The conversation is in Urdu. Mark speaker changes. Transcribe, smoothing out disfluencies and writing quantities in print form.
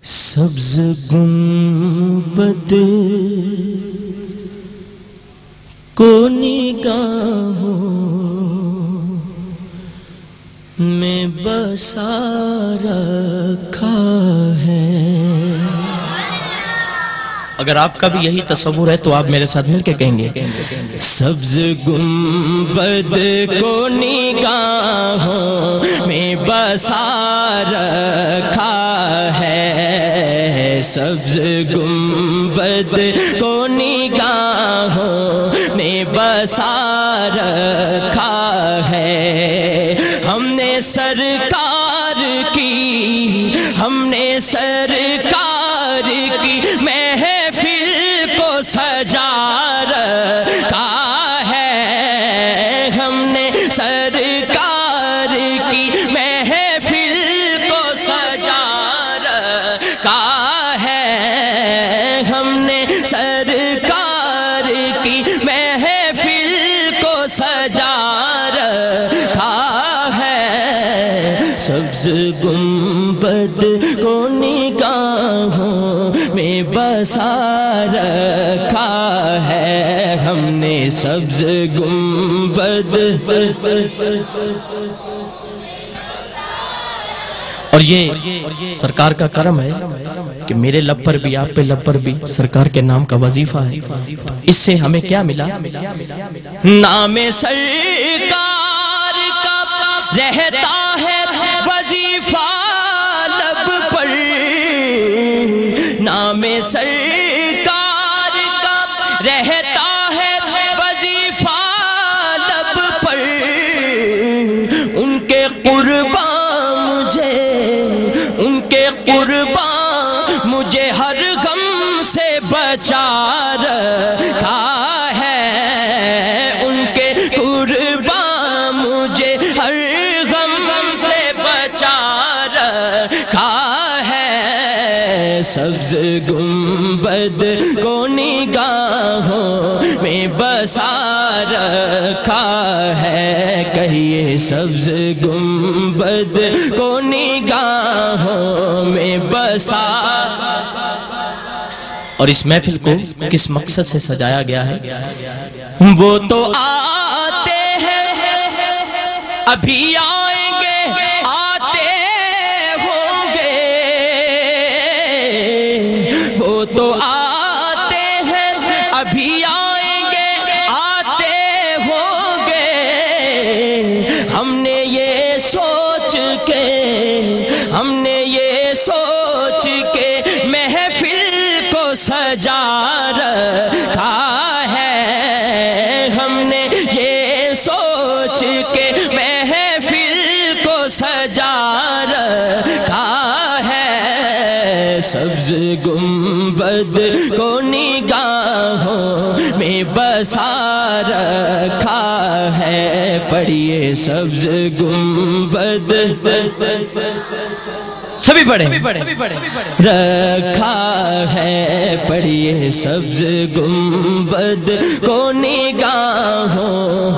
Speaker 1: سبز گنبد کو نگاہوں میں بسا رکھا ہے۔ اگر آپ کا بھی یہی تصور ہے تو آپ میرے ساتھ مل کے کہیں گے، سبز گنبد کو نگاہوں میں بسا رکھا ہے، سبز گنبد کو نگاہوں میں بسا رکھا ہے۔ ہم نے سرکار کی محفل کو سجا رکھا ہے، ہم نے سرکار کی محفل کو سجا رکھا ہے، ہم نے سرکار کی محفل کو سجا رکھا ہے۔ سبز گنبد کو نگاہوں میں بسا رکھا ہے، ہم نے سبز گنبد۔ اور یہ سرکار کا کرم ہے کہ میرے لب پر بھی، آپ پہ لب پر بھی سرکار کے نام کا وظیفہ ہے۔ اس سے ہمیں کیا ملا؟ نام سرکار کا رہتا ہے وظیفہ لب پر، نام سرکار کا رہتا ہے وظیفہ لب پر، ان کے قربان مجھے ہر غم سے بچا رکھا ہے، ان کے قربان مجھے ہر غم سے بچا رکھا ہے۔ سبز گنبد کو نگاہوں میں بسا رکھا ہے، کہیے سبز گنبد کو نگاہوں میں بسا۔ اور اس محفل کو کس مقصد سے سجایا گیا ہے؟ وہ تو آتے ہیں ابھی آئیں گے، آتے ہوں گے، وہ تو آتے ہیں ابھی آئیں گے، آتے ہوں گے۔ ہم نے یہ سوچ کے محفل کو سجا رکھا ہے، ہم نے یہ سوچ کے محفل کو سجا رکھا ہے۔ سبز گنبد کو نگاہوں میں بسا رکھا ہے، پڑھیے سبز گنبد سبھی پڑھیں رکھا ہے، پڑھیے سبز گنبد کو نگاہوں